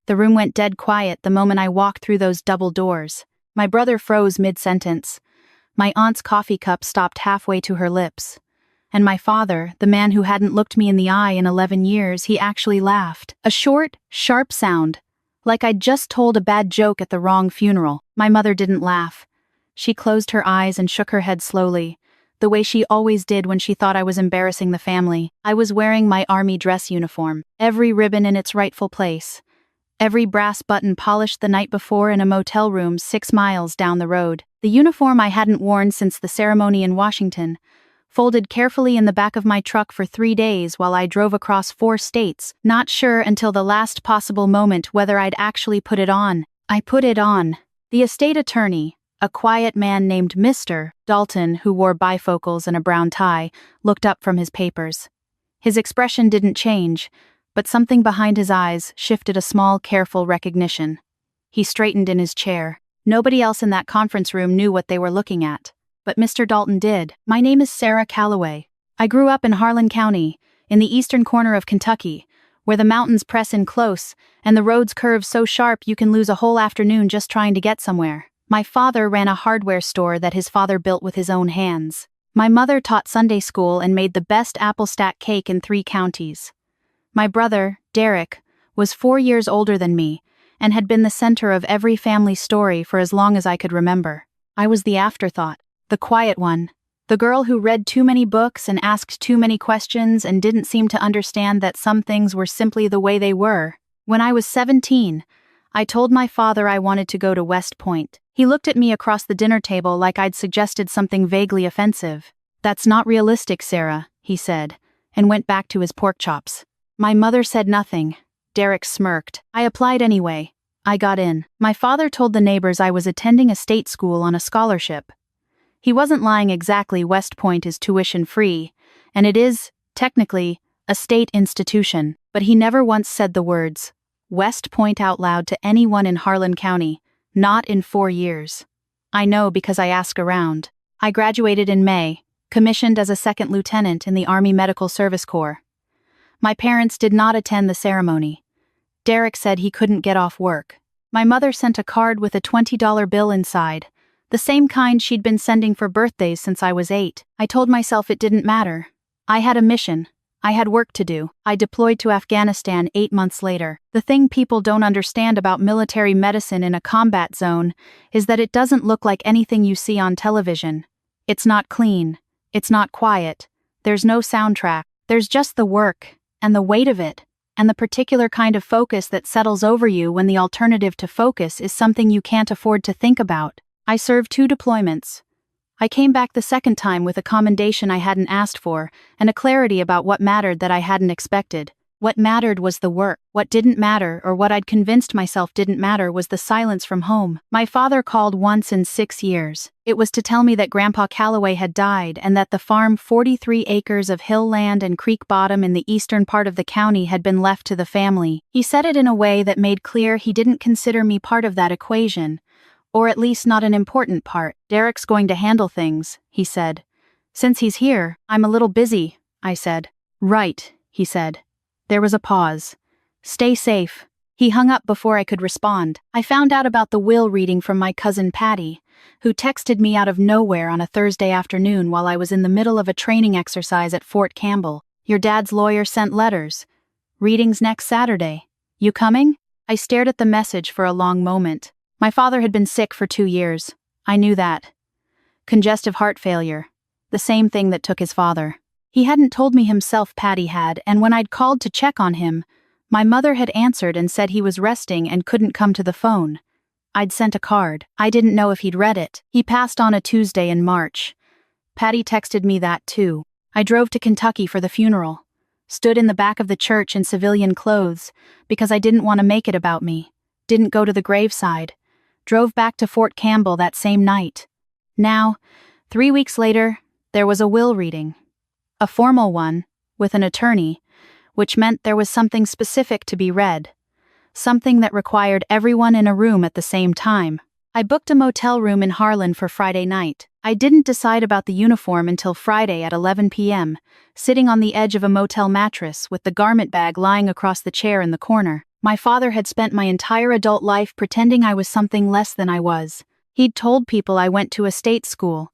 The room went dead quiet the moment I walked through those double doors. My brother froze mid-sentence. My aunt's coffee cup stopped halfway to her lips. And my father, the man who hadn't looked me in the eye in 11 years, he actually laughed. A short, sharp sound, like I'd just told a bad joke at the wrong funeral. My mother didn't laugh. She closed her eyes and shook her head slowly, the way she always did when she thought I was embarrassing the family. I was wearing my army dress uniform, every ribbon in its rightful place, every brass button polished the night before in a motel room 6 miles down the road. The uniform I hadn't worn since the ceremony in Washington, folded carefully in the back of my truck for 3 days while I drove across 4 states, not sure until the last possible moment whether I'd actually put it on. I put it on. The estate attorney, a quiet man named Mr. Dalton who wore bifocals and a brown tie, looked up from his papers. His expression didn't change, but something behind his eyes shifted a small, careful recognition. He straightened in his chair. Nobody else in that conference room knew what they were looking at, but Mr. Dalton did. My name is Sarah Calloway. I grew up in Harlan County, in the eastern corner of Kentucky, where the mountains press in close and the roads curve so sharp you can lose a whole afternoon just trying to get somewhere. My father ran a hardware store that his father built with his own hands. My mother taught Sunday school and made the best apple stack cake in 3 counties. My brother, Derek, was 4 years older than me and had been the center of every family story for as long as I could remember. I was the afterthought, the quiet one, the girl who read too many books and asked too many questions and didn't seem to understand that some things were simply the way they were. When I was 17, I told my father I wanted to go to West Point. He looked at me across the dinner table like I'd suggested something vaguely offensive. "That's not realistic, Sarah," he said, and went back to his pork chops. My mother said nothing. Derek smirked. I applied anyway. I got in. My father told the neighbors I was attending a state school on a scholarship. He wasn't lying exactly. West Point is tuition-free, and it is, technically, a state institution, but he never once said the words West Point out loud to anyone in Harlan County, not in 4 years. I know because I asked around. I graduated in May, commissioned as a 2nd lieutenant in the Army Medical Service Corps. My parents did not attend the ceremony. Derek said he couldn't get off work. My mother sent a card with a $20 bill inside, the same kind she'd been sending for birthdays since I was 8. I told myself it didn't matter. I had a mission. I had work to do. I deployed to Afghanistan 8 months later. The thing people don't understand about military medicine in a combat zone is that it doesn't look like anything you see on television. It's not clean. It's not quiet. There's no soundtrack. There's just the work, and the weight of it, and the particular kind of focus that settles over you when the alternative to focus is something you can't afford to think about. I served 2 deployments. I came back the 2nd time with a commendation I hadn't asked for, and a clarity about what mattered that I hadn't expected. What mattered was the work. What didn't matter, or what I'd convinced myself didn't matter, was the silence from home. My father called once in 6 years. It was to tell me that Grandpa Calloway had died and that the farm, 43 acres of hill land and creek bottom in the eastern part of the county, had been left to the family. He said it in a way that made clear he didn't consider me part of that equation, or at least not an important part. Derek's going to handle things, he said. Since he's here, I'm a little busy, I said. Right, he said. There was a pause. Stay safe. He hung up before I could respond. I found out about the will reading from my cousin Patty, who texted me out of nowhere on a Thursday afternoon while I was in the middle of a training exercise at Fort Campbell. Your dad's lawyer sent letters. Readings next Saturday. You coming? I stared at the message for a long moment. My father had been sick for 2 years. I knew that. Congestive heart failure. The same thing that took his father. He hadn't told me himself Patty had, and when I'd called to check on him, my mother had answered and said he was resting and couldn't come to the phone. I'd sent a card. I didn't know if he'd read it. He passed on a Tuesday in March. Patty texted me that too. I drove to Kentucky for the funeral. Stood in the back of the church in civilian clothes because I didn't want to make it about me. Didn't go to the graveside. Drove back to Fort Campbell that same night. Now, 3 weeks later, there was a will reading. A formal one, with an attorney, which meant there was something specific to be read. Something that required everyone in a room at the same time. I booked a motel room in Harlan for Friday night. I didn't decide about the uniform until Friday at 11 p.m., sitting on the edge of a motel mattress with the garment bag lying across the chair in the corner. My father had spent my entire adult life pretending I was something less than I was. He'd told people I went to a state school.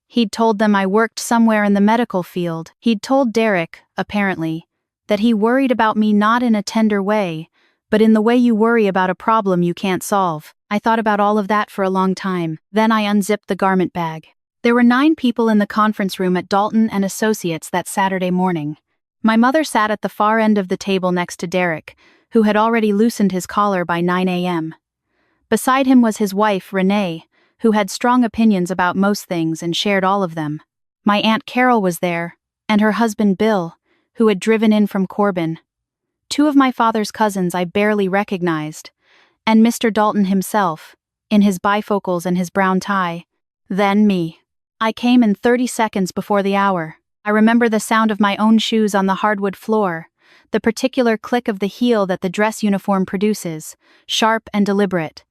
He'd told them I worked somewhere in the medical field. He'd told Derek, apparently, that he worried about me not in a tender way, but in the way you worry about a problem you can't solve. I thought about all of that for a long time. Then I unzipped the garment bag. There were 9 people in the conference room at Dalton and Associates that Saturday morning. My mother sat at the far end of the table next to Derek, who had already loosened his collar by 9 a.m. Beside him was his wife, Renee, who had strong opinions about most things and shared all of them. My Aunt Carol was there, and her husband Bill, who had driven in from Corbin. 2 of my father's cousins I barely recognized, and Mr. Dalton himself, in his bifocals and his brown tie. Then me. I came in 30 seconds before the hour. I remember the sound of my own shoes on the hardwood floor, the particular click of the heel that the dress uniform produces, sharp and deliberate.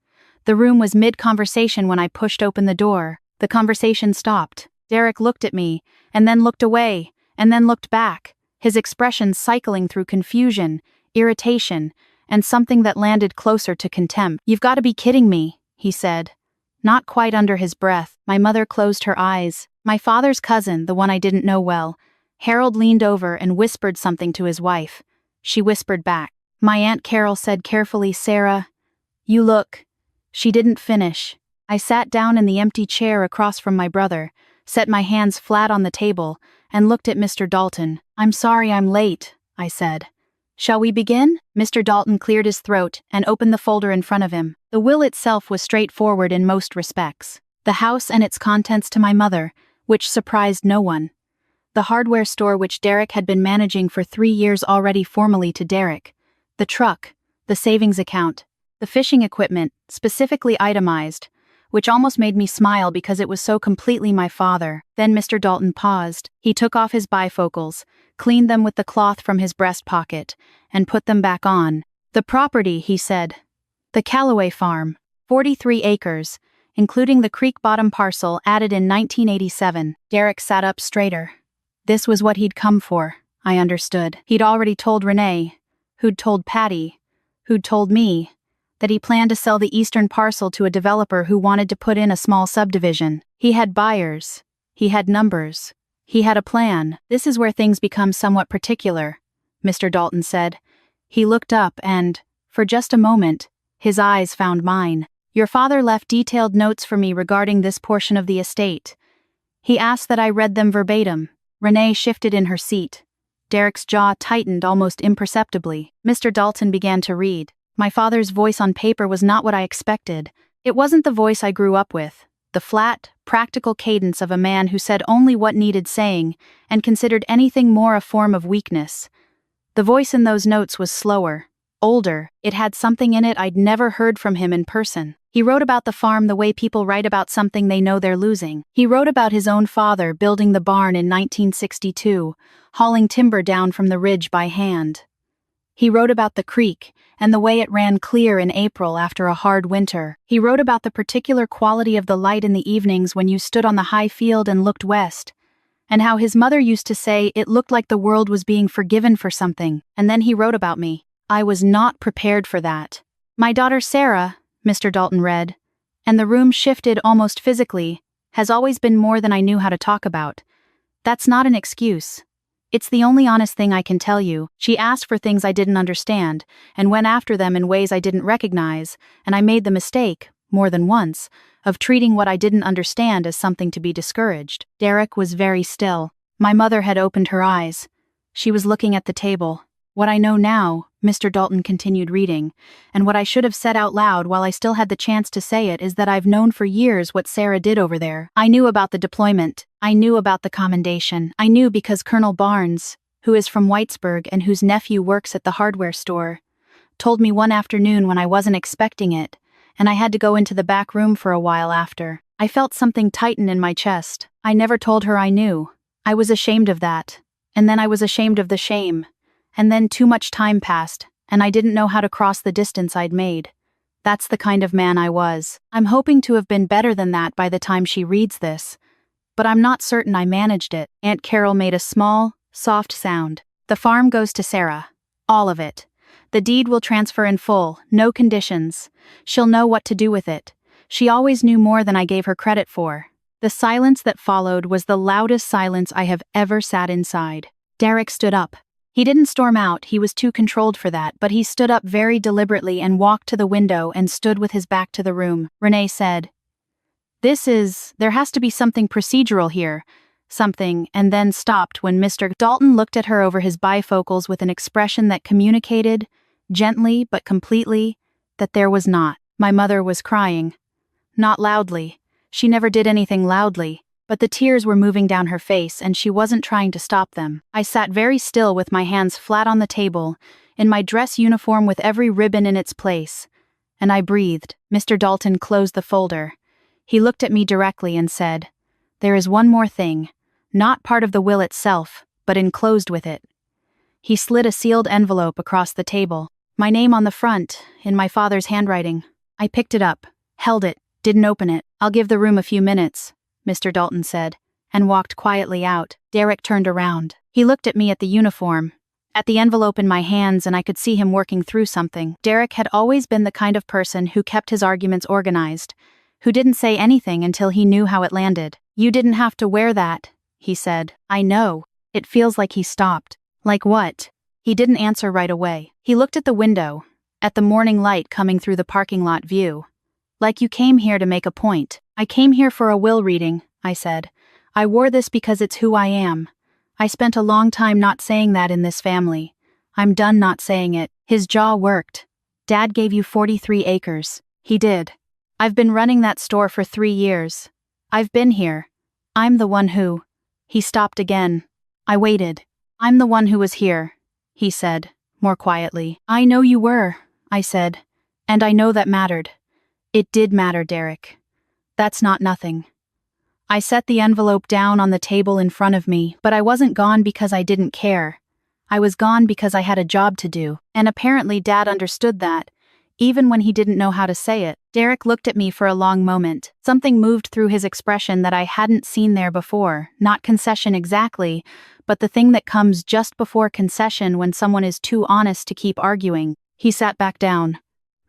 The room was mid-conversation when I pushed open the door. The conversation stopped. Derek looked at me, and then looked away, and then looked back, his expression cycling through confusion, irritation, and something that landed closer to contempt. "You've got to be kidding me," he said. Not quite under his breath. My mother closed her eyes. My father's cousin, the one I didn't know well, Harold, leaned over and whispered something to his wife. She whispered back. My Aunt Carol said carefully, "Sarah, you look..." She didn't finish. I sat down in the empty chair across from my brother, set my hands flat on the table, and looked at Mr. Dalton. "I'm sorry I'm late," I said. "Shall we begin?" Mr. Dalton cleared his throat and opened the folder in front of him. The will itself was straightforward in most respects. The house and its contents to my mother, which surprised no one. The hardware store which Derek had been managing for 3 years already formally to Derek. The truck, the savings account, the fishing equipment, specifically itemized, which almost made me smile because it was so completely my father. Then Mr. Dalton paused. He took off his bifocals, cleaned them with the cloth from his breast pocket, and put them back on. "The property," he said. "The Callaway farm, 43 acres, including the creek bottom parcel added in 1987. Derek sat up straighter. This was what he'd come for, I understood. He'd already told Renee, who'd told Patty, who'd told me, that he planned to sell the eastern parcel to a developer who wanted to put in a small subdivision. He had buyers. He had numbers. He had a plan. "This is where things become somewhat particular," Mr. Dalton said. He looked up and, for just a moment, his eyes found mine. "Your father left detailed notes for me regarding this portion of the estate. He asked that I read them verbatim." Renee shifted in her seat. Derek's jaw tightened almost imperceptibly. Mr. Dalton began to read. My father's voice on paper was not what I expected. It wasn't the voice I grew up with. The flat, practical cadence of a man who said only what needed saying and considered anything more a form of weakness. The voice in those notes was slower, older. It had something in it I'd never heard from him in person. He wrote about the farm the way people write about something they know they're losing. He wrote about his own father building the barn in 1962, hauling timber down from the ridge by hand. He wrote about the creek and the way it ran clear in April after a hard winter. He wrote about the particular quality of the light in the evenings when you stood on the high field and looked west, and how his mother used to say it looked like the world was being forgiven for something. And then he wrote about me. I was not prepared for that. "My daughter Sarah," Mr. Dalton read, and the room shifted almost physically, "has always been more than I knew how to talk about. That's not an excuse. It's the only honest thing I can tell you. She asked for things I didn't understand, and went after them in ways I didn't recognize, and I made the mistake, more than once, of treating what I didn't understand as something to be discouraged." Derek was very still. My mother had opened her eyes. She was looking at the table. "What I know now," Mr. Dalton continued reading, "and what I should have said out loud while I still had the chance to say it, is that I've known for years what Sarah did over there. I knew about the deployment. I knew about the commendation. I knew because Colonel Barnes, who is from Whitesburg and whose nephew works at the hardware store, told me one afternoon when I wasn't expecting it, and I had to go into the back room for a while after. I felt something tighten in my chest. I never told her I knew. I was ashamed of that. And then I was ashamed of the shame. And then too much time passed, and I didn't know how to cross the distance I'd made. That's the kind of man I was. I'm hoping to have been better than that by the time she reads this, but I'm not certain I managed it." Aunt Carol made a small, soft sound. "The farm goes to Sarah. All of it. The deed will transfer in full, no conditions. She'll know what to do with it. She always knew more than I gave her credit for. The silence that followed was the loudest silence I have ever sat inside. Derek stood up. He didn't storm out, he was too controlled for that, but he stood up very deliberately and walked to the window and stood with his back to the room. Renee said, There has to be something procedural here. Something, and then stopped when Mr. Dalton looked at her over his bifocals with an expression that communicated, gently but completely, that there was not. My mother was crying. Not loudly. She never did anything loudly, but the tears were moving down her face and she wasn't trying to stop them. I sat very still with my hands flat on the table, in my dress uniform with every ribbon in its place, and I breathed. Mr. Dalton closed the folder. He looked at me directly and said, "There is one more thing. Not part of the will itself, but enclosed with it." He slid a sealed envelope across the table. My name on the front, in my father's handwriting. I picked it up, held it, didn't open it. "I'll give the room a few minutes," Mr. Dalton said, and walked quietly out. Derek turned around. He looked at me at the uniform, at the envelope in my hands, and I could see him working through something. Derek had always been the kind of person who kept his arguments organized, who didn't say anything until he knew how it landed. "You didn't have to wear that," he said. "I know." It feels like he stopped. Like what? He didn't answer right away. He looked at the window, at the morning light coming through the parking lot view. "Like you came here to make a point." "I came here for a will reading," I said. "I wore this because it's who I am. I spent a long time not saying that in this family. I'm done not saying it." His jaw worked. "Dad gave you 43 acres. He did. I've been running that store for 3 years. I've been here. I'm the one who..." He stopped again. I waited. "I'm the one who was here," he said, more quietly. "I know you were," I said. "And I know that mattered." "It did matter, Derek. That's not nothing." I set the envelope down on the table in front of me, but I wasn't gone because I didn't care. I was gone because I had a job to do, and apparently Dad understood that, even when he didn't know how to say it. Derek looked at me for a long moment. Something moved through his expression that I hadn't seen there before. Not concession exactly, but the thing that comes just before concession when someone is too honest to keep arguing. He sat back down.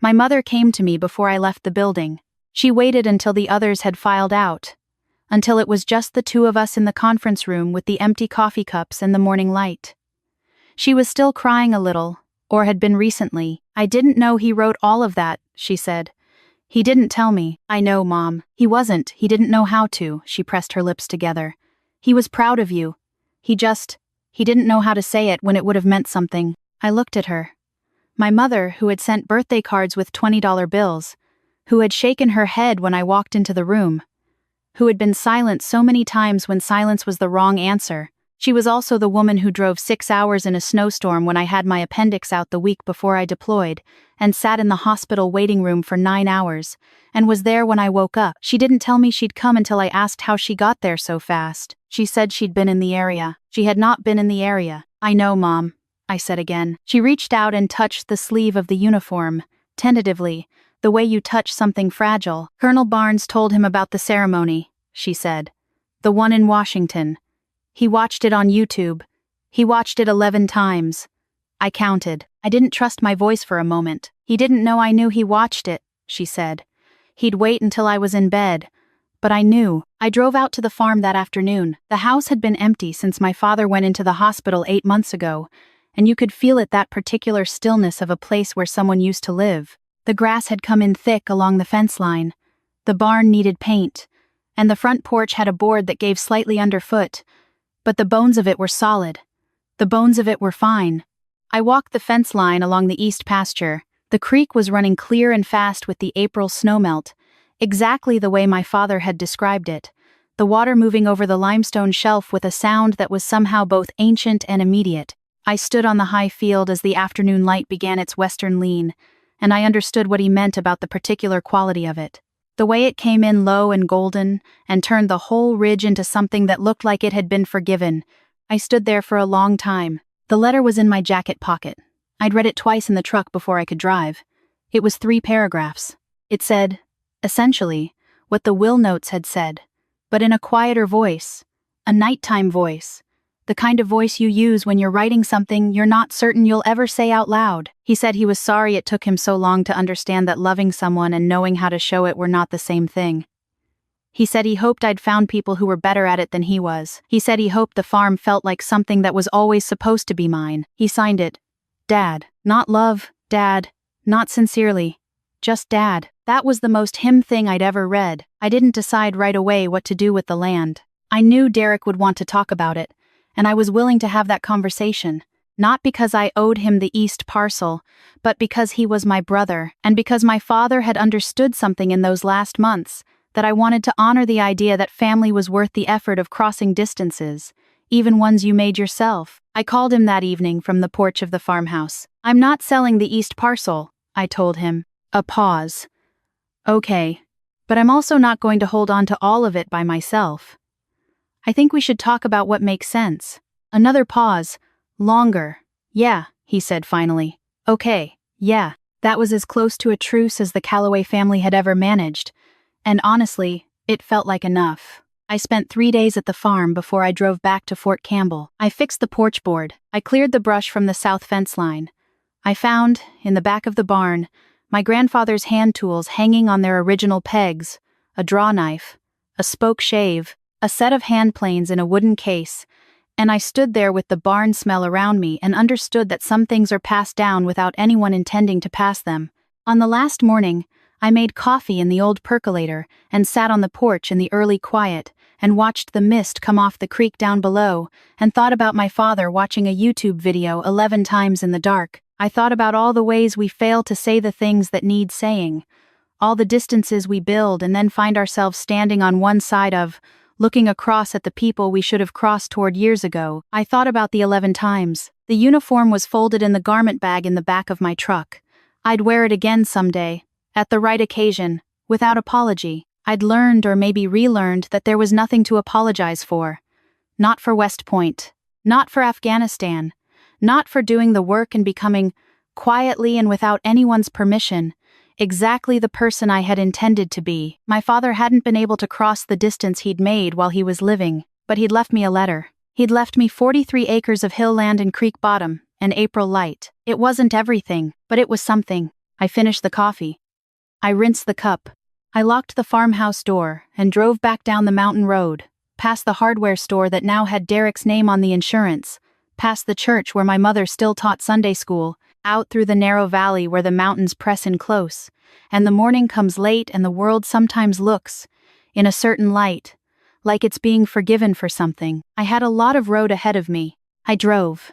"My mother came to me before I left the building. She waited until the others had filed out, until it was just the two of us in the conference room with the empty coffee cups and the morning light. She was still crying a little, or had been recently. I didn't know he wrote all of that," she said. "He didn't tell me." "I know, Mom. He didn't know how to," she pressed her lips together. "He was proud of you. He didn't know how to say it when it would have meant something." I looked at her. My mother, who had sent birthday cards with $20 bills, who had shaken her head when I walked into the room, who had been silent so many times when silence was the wrong answer. She was also the woman who drove 6 hours in a snowstorm when I had my appendix out the week before I deployed, and sat in the hospital waiting room for 9 hours, and was there when I woke up. She didn't tell me she'd come until I asked how she got there so fast. She said she'd been in the area. She had not been in the area. "I know, Mom," I said again. She reached out and touched the sleeve of the uniform, tentatively, the way you touch something fragile. "Colonel Barnes told him about the ceremony," she said. "The one in Washington. He watched it on YouTube. He watched it 11 times. I counted. I didn't trust my voice for a moment. "He didn't know I knew he watched it," she said. "He'd wait until I was in bed. But I knew." I drove out to the farm that afternoon. The house had been empty since my father went into the hospital 8 months ago, and you could feel it, that particular stillness of a place where someone used to live. The grass had come in thick along the fence line. The barn needed paint, and the front porch had a board that gave slightly underfoot. But the bones of it were solid. The bones of it were fine. I walked the fence line along the east pasture. The creek was running clear and fast with the April snowmelt, exactly the way my father had described it, the water moving over the limestone shelf with a sound that was somehow both ancient and immediate. I stood on the high field as the afternoon light began its western lean, and I understood what he meant about the particular quality of it. The way it came in low and golden, and turned the whole ridge into something that looked like it had been forgiven. I stood there for a long time. The letter was in my jacket pocket. I'd read it twice in the truck before I could drive. It was 3 paragraphs. It said, essentially, what the will notes had said, but in a quieter voice, a nighttime voice, The kind of voice you use when you're writing something you're not certain you'll ever say out loud. He said he was sorry it took him so long to understand that loving someone and knowing how to show it were not the same thing. He said he hoped I'd found people who were better at it than he was. He said he hoped the farm felt like something that was always supposed to be mine. He signed it, Dad. Not love, Dad. Not sincerely. Just Dad. That was the most him thing I'd ever read. I didn't decide right away what to do with the land. I knew Derek would want to talk about it, and I was willing to have that conversation. Not because I owed him the east parcel, but because he was my brother, and because my father had understood something in those last months, that I wanted to honor the idea that family was worth the effort of crossing distances, even ones you made yourself. I called him that evening from the porch of the farmhouse. I'm not selling the east parcel, I told him. A pause. Okay, but I'm also not going to hold on to all of it by myself. I think we should talk about what makes sense. Another pause. Longer. Yeah, he said finally. Okay, yeah. That was as close to a truce as the Calloway family had ever managed. And honestly, it felt like enough. I spent 3 days at the farm before I drove back to Fort Campbell. I fixed the porch board. I cleared the brush from the south fence line. I found, in the back of the barn, my grandfather's hand tools hanging on their original pegs, a draw knife, a spoke shave, a set of hand planes in a wooden case, and I stood there with the barn smell around me and understood that some things are passed down without anyone intending to pass them. On the last morning, I made coffee in the old percolator and sat on the porch in the early quiet and watched the mist come off the creek down below and thought about my father watching a YouTube video 11 times in the dark. I thought about all the ways we fail to say the things that need saying, all the distances we build and then find ourselves standing on one side of, looking across at the people we should have crossed toward years ago. I thought about the 11 times. The uniform was folded in the garment bag in the back of my truck. I'd wear it again someday, at the right occasion, without apology. I'd learned or maybe relearned that there was nothing to apologize for. Not for West Point. Not for Afghanistan. Not for doing the work and becoming, quietly and without anyone's permission, exactly the person I had intended to be. My father hadn't been able to cross the distance he'd made while he was living, but he'd left me a letter. He'd left me 43 acres of hill land in Creek Bottom, and April light. It wasn't everything, but it was something. I finished the coffee. I rinsed the cup. I locked the farmhouse door and drove back down the mountain road, past the hardware store that now had Derek's name on the insurance, past the church where my mother still taught Sunday school, out through the narrow valley where the mountains press in close, and the morning comes late and the world sometimes looks, in a certain light, like it's being forgiven for something. I had a lot of road ahead of me. I drove,